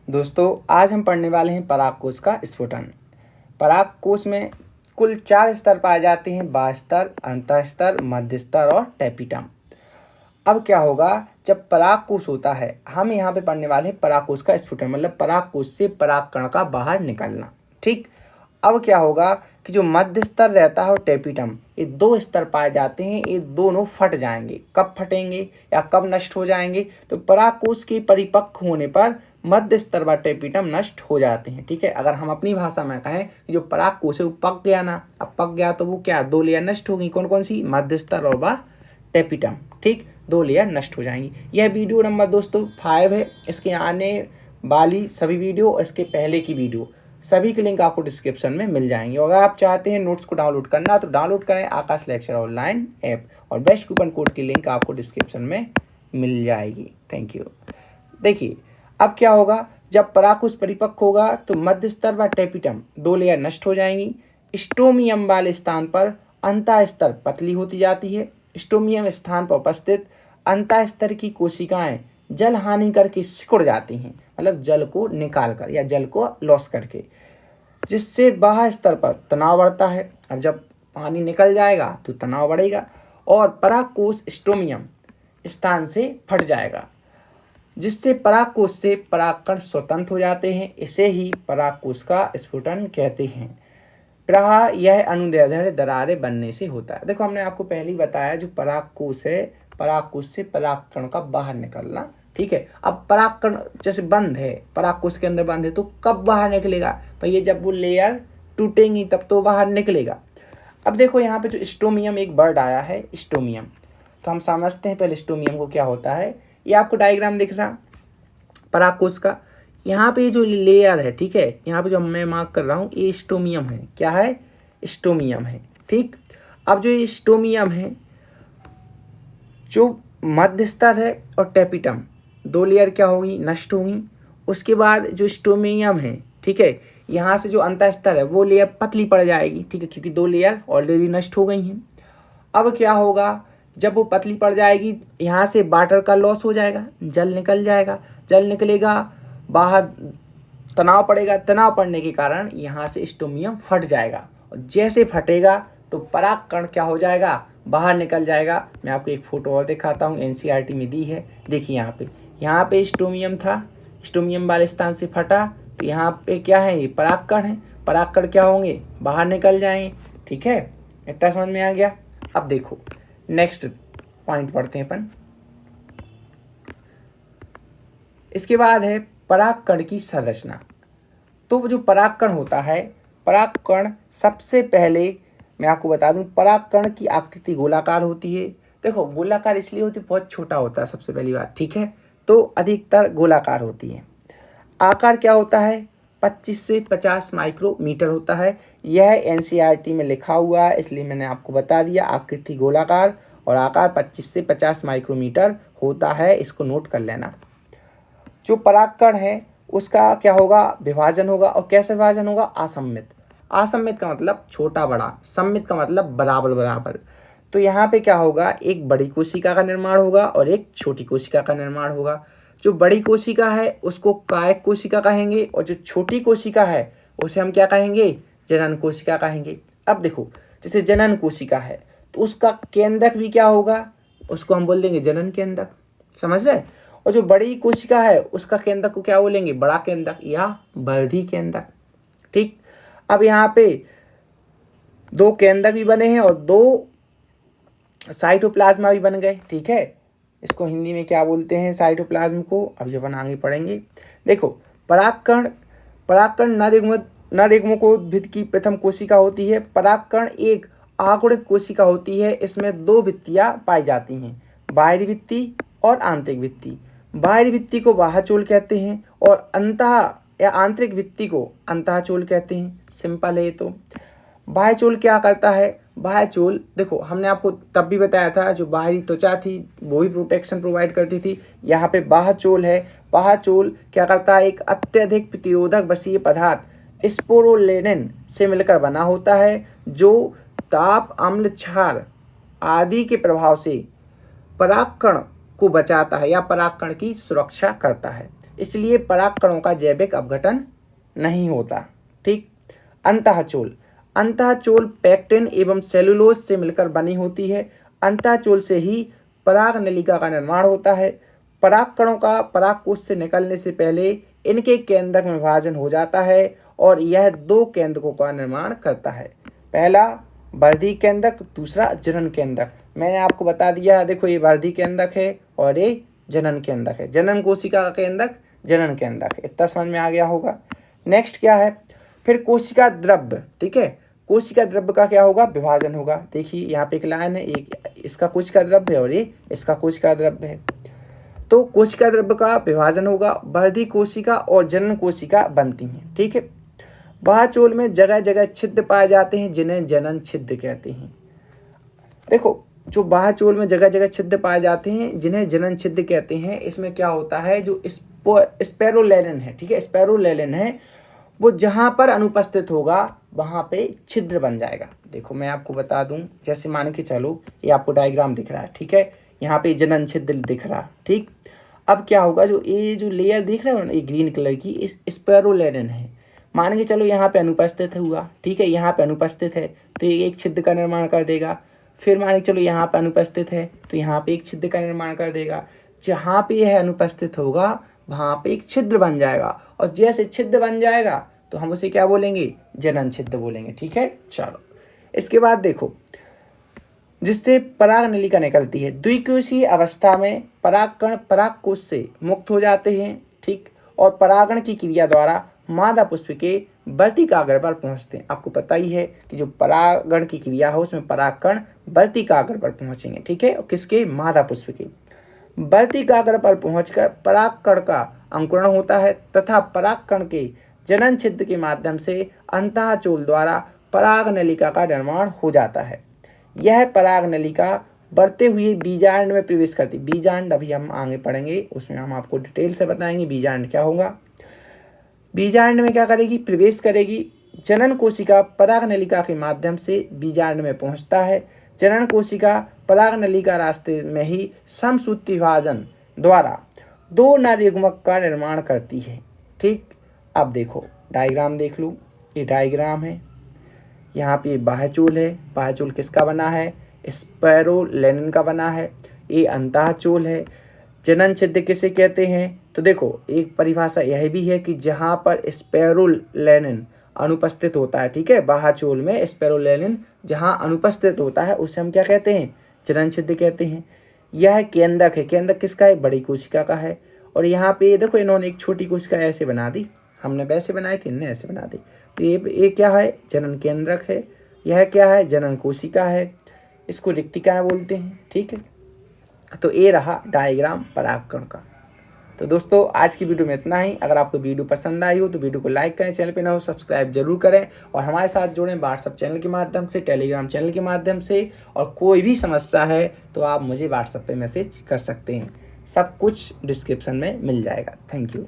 दोस्तों आज हम पढ़ने वाले हैं परागकोश का स्फुटन। परागकोश में कुल 4 स्तर पाए जाते हैं: बाह्य स्तर, अंतःस्तर, मध्य स्तर और टेपिटम। अब क्या होगा जब परागकोश होता है, हम यहाँ पे पढ़ने वाले हैं परागकोश का स्फुटन, मतलब परागकोश से परागकण का बाहर निकलना। ठीक, अब क्या होगा कि जो मध्य स्तर रहता है और टेपिटम, ये 2 स्तर पाए जाते हैं। ये दोनों फट जाएंगे। कब फटेंगे या कब नष्ट हो जाएंगे? तो परागकोश के परिपक्व होने पर मध्य स्तर व टेपिटम नष्ट हो जाते हैं। ठीक है, अगर हम अपनी भाषा में कहें कि जो परागकोश है वो पक गया ना, अब पक गया तो वो क्या, 2 लेयर नष्ट होगी। कौन कौन सी? मध्य स्तर और व टेपिटम। ठीक, 2 लेयर नष्ट हो जाएंगी। यह वीडियो नंबर दोस्तों 5 है। इसके आने वाली सभी वीडियो, इसके पहले की वीडियो, सभी के लिंक आपको डिस्क्रिप्शन में मिल जाएंगे। और अगर आप चाहते हैं नोट्स को डाउनलोड करना तो डाउनलोड करें आकाश लेक्चर ऑनलाइन ऐप, और बेस्ट कूपन कोड की लिंक आपको डिस्क्रिप्शन में मिल जाएगी। Thank you. देखिए अब क्या होगा, जब परागकोश परिपक्व होगा तो मध्य स्तर व टेपिटम 2 लेयर नष्ट हो जाएंगी। स्टोमियम वाले स्थान पर अंतः स्तर पतली होती जाती है। स्टोमियम स्थान पर उपस्थित अंतः स्तर की कोशिकाएं जल हानि करके सिकुड़ जाती हैं, मतलब जल को निकाल कर या जल को लॉस करके, जिससे बाह्य स्तर पर तनाव बढ़ता है। अब जब पानी निकल जाएगा तो तनाव बढ़ेगा और परागकोश स्टोमियम स्थान से फट जाएगा, जिससे परागकोश से परागकण स्वतंत्र हो जाते हैं। इसे ही परागकोश का स्फुटन कहते हैं। प्रायः यह अनुदैर्ध्य दरारें बनने से होता है। देखो हमने आपको पहले ही बताया, जो परागकोश है, परागकोश से परागकण का बाहर निकलना। ठीक है, अब परागकण जैसे बंद है, परागकोश के अंदर बंद है, तो कब बाहर निकलेगा भैया? जब वो लेयर टूटेंगी तब तो बाहर निकलेगा। अब देखो यहाँ पे जो स्टोमियम एक वर्ड आया है, स्टोमियम, तो हम समझते हैं पहले स्टोमियम को क्या होता है। ये आपको डायग्राम दिख रहा परागकोश का, यहाँ पे जो लेयर है, ठीक है, यहाँ पे जो मैं मार्क कर रहा हूँ, ये स्टोमियम है। क्या है? स्टोमियम है। ठीक, अब जो ये स्टोमियम है, जो मध्य स्तर है और टेपिटम, 2 लेयर क्या होगी? नष्ट होगी। उसके बाद जो स्टोमियम है, ठीक है, यहाँ से जो अंतः स्तर है वो लेयर पतली पड़ जाएगी। ठीक है, क्योंकि 2 लेयर ऑलरेडी नष्ट हो गई हैं। अब क्या होगा, जब वो पतली पड़ जाएगी, यहाँ से वाटर का लॉस हो जाएगा, जल निकल जाएगा। जल निकलेगा, बाहर तनाव पड़ेगा। तनाव पड़ने के कारण यहाँ से स्टोमियम फट जाएगा, और जैसे फटेगा तो परागकण क्या हो जाएगा? बाहर निकल जाएगा। मैं आपको एक फोटो और दिखाता हूँ, एनसीईआरटी में दी है। देखिए यहाँ पे स्टोमियम था, स्टोमियम वाले स्थान से फटा, तो यहाँ पे क्या है? ये परागकण है। परागकण क्या होंगे? बाहर निकल जाएंगे। ठीक है, इतना समझ में आ गया। अब देखो नेक्स्ट पॉइंट पढ़ते हैं अपन। इसके बाद है परागकण की संरचना। तो जो परागकण होता है, परागकण सबसे पहले मैं आपको बता दूं, परागकण की आकृति गोलाकार होती है। देखो गोलाकार इसलिए होती है, बहुत छोटा होता है सबसे पहली बात। ठीक है, तो अधिकतर गोलाकार होती है। आकार क्या होता है? 25 से 50 माइक्रोमीटर होता है। यह एनसीईआरटी में लिखा हुआ है, इसलिए मैंने आपको बता दिया। आकृति गोलाकार और आकार 25 से 50 माइक्रोमीटर होता है, इसको नोट कर लेना। जो परागकण है उसका क्या होगा? विभाजन होगा। और कैसे विभाजन होगा? असममित। असममित का मतलब छोटा बड़ा, सम्मित का मतलब बराबर बराबर। तो यहाँ पे क्या होगा, एक बड़ी कोशिका का निर्माण होगा और एक छोटी कोशिका का निर्माण होगा। जो बड़ी कोशिका है उसको कायक कोशिका कहेंगे, और जो छोटी कोशिका है उसे हम क्या कहेंगे? जनन कोशिका कहेंगे। अब देखो, जैसे जनन कोशिका है तो उसका केंद्रक भी क्या होगा? उसको हम बोल देंगे जनन केंद्रक। समझ रहे? और जो बड़ी कोशिका है उसका केंद्रक को क्या बोलेंगे? बड़ा केंद्रक या वर्धी केंद्रक। ठीक, अब यहाँ पे 2 केंद्रक भी बने हैं और 2 साइटोप्लाज्मा भी बन गए। ठीक है, इसको हिंदी में क्या बोलते हैं साइटोप्लाज्म को? अब ये अपन आगे पढ़ेंगे। देखो परागकण नर युग्मकोद्भिद की प्रथम कोशिका होती है। परागकण एक आकुड़ित कोशिका होती है। इसमें 2 भित्तियां पाई जाती हैं, बाहरी भित्ति और आंतरिक भित्ति। बाहरी भित्ति को बाह्यचोल कहते हैं और अंतः या आंतरिक भित्ति को अंतःचोल कहते हैं। सिंपल है। तो बाह्यचोल क्या करता है? बाह्यचोल, देखो हमने आपको तब भी बताया था, जो बाहरी त्वचा थी वो भी प्रोटेक्शन प्रोवाइड करती थी। यहाँ पे बाह्यचोल है। बाह्यचोल क्या करता है? एक अत्यधिक प्रतिरोधक बसीय पदार्थ स्पोरोलेनिन से मिलकर बना होता है, जो ताप, अम्ल, क्षार आदि के प्रभाव से परागकण को बचाता है या परागकण की सुरक्षा करता है। इसलिए परागकणों का जैविक अपघटन नहीं होता। ठीक। अंतःचोल, अंतःचोल पैक्टिन एवं सेलुलोज से मिलकर बनी होती है। अंतःचोल से ही पराग नलिका का निर्माण होता है। परागकणों का परागकोश से निकलने से पहले इनके केंद्रक में विभाजन हो जाता है और यह दो केंद्रकों का निर्माण करता है। पहला वर्धी केंद्रक, दूसरा जनन केंद्रक। मैंने आपको बता दिया, देखो ये वर्धी केंद्रक है और ये जनन केंद्रक है। जनन कोशिका का केंद्रक, जनन केंद्रक, इतना समझ में आ गया होगा। नेक्स्ट क्या है, फिर कोशिका द्रव्य। ठीक है, कोशिका द्रव्य का क्या होगा, विभाजन होगा। देखिए यहाँ पे एक लाइन है, एक इसका कोशिका द्रव्य है और ये इसका कोशिका द्रव्य है। तो कोशिका द्रव्य का विभाजन होगा, वर्धी कोशिका और जनन कोशिका बनती हैं। ठीक है। बाह्यचोल में जगह जगह छिद्र पाए जाते हैं जिन्हें जनन छिद्र कहते हैं। देखो जो बाह्यचोल में जगह जगह छिद्र पाए जाते हैं जिन्हें जनन छिद्र कहते हैं, इसमें क्या होता है, जो स्पेरुलेनिन है, ठीक है, स्पेरुलेनिन है, वो जहाँ पर अनुपस्थित होगा वहाँ पे छिद्र बन जाएगा। देखो मैं आपको बता दूं, जैसे मान के चलो ये आपको डायग्राम दिख रहा है। ठीक है, यहाँ पे जनन छिद्र दिख रहा। ठीक। अब क्या होगा, जो ये जो लेयर दिख रहा है ना, ये ग्रीन कलर की, इस स्पेरुलेनिन है। मान के चलो यहाँ पे अनुपस्थित हुआ। ठीक है, यहाँ पे अनुपस्थित है तो ये एक छिद्र का निर्माण कर देगा। फिर मान के चलो यहाँ पे अनुपस्थित है तो यहाँ पे एक छिद्र का निर्माण कर देगा। जहाँ पे यह अनुपस्थित होगा वहाँ पे एक छिद्र बन जाएगा, और जैसे छिद्र बन जाएगा तो हम उसे क्या बोलेंगे, जनन छिद्र बोलेंगे। ठीक है। चलो इसके बाद देखो, जिससे पराग नलिका निकलती है। द्विकोशीय अवस्था में परागकण परागकोश से मुक्त हो जाते हैं। ठीक। और परागण की क्रिया द्वारा मादा पुष्प के वर्तिकाग्र पर पहुंचते हैं। आपको पता ही है कि जो परागण की क्रिया है उसमें परागकण वर्तिकाग्र पर पहुंचेंगे। ठीक है, और किसके, मादा पुष्प के। वर्तिकाग्र पर पहुंचकर परागकण का अंकुरण होता है तथा परागकण के जनन छिद्र के माध्यम से अंतःचोल द्वारा पराग नलिका का निर्माण हो जाता है। यह पराग नलिका बढ़ते हुए बीजांड में प्रवेश करती। बीजांड अभी हम आगे पढ़ेंगे, उसमें हम आपको डिटेल से बताएंगे बीजांड क्या होगा। बीजांड में क्या करेगी, प्रवेश करेगी। जनन कोशिका पराग नलिका के माध्यम से बीजांड में पहुंचता है। जनन कोशिका पराग नलिका रास्ते में ही समसूत्री विभाजन द्वारा दो नर युग्मक का निर्माण करती है। ठीक। अब देखो डायग्राम देख लो, ये डायग्राम है। यहाँ पे बाह्यचोल है। बाह्यचोल किसका बना है, स्पेरुलेनिन का बना है। ये अंतःचोल है। जनन छिद्र किसे कहते हैं, तो देखो एक परिभाषा यह भी है कि जहाँ पर स्पेरुलेनिन अनुपस्थित होता है, ठीक है, बाह्यचोल में स्पेरुलेनिन जहाँ अनुपस्थित होता है उसे हम क्या कहते हैं, जनन छिद्र कहते हैं। यह केंद्रक है। केंद्रक किसका है, बड़ी कोशिका का है। और यहाँ पे देखो इन्होंने एक छोटी कोशिका ऐसे बना दी, हमने वैसे बनाई थी, इन्हें ऐसे बना दी। तो ये क्या है, जनन केंद्रक है। यह क्या है, जनन कोशिका है। इसको रिक्तिकाएं बोलते हैं। ठीक है, तो ये रहा डायग्राम परागकण का। तो दोस्तों आज की वीडियो में इतना ही। अगर आपको वीडियो पसंद आई हो तो वीडियो को लाइक करें, चैनल पे ना हो सब्सक्राइब जरूर करें और हमारे साथ जुड़ें व्हाट्सअप चैनल के माध्यम से, टेलीग्राम चैनल के माध्यम से। और कोई भी समस्या है तो आप मुझे व्हाट्सएप पे मैसेज कर सकते हैं। सब कुछ डिस्क्रिप्शन में मिल जाएगा। Thank you.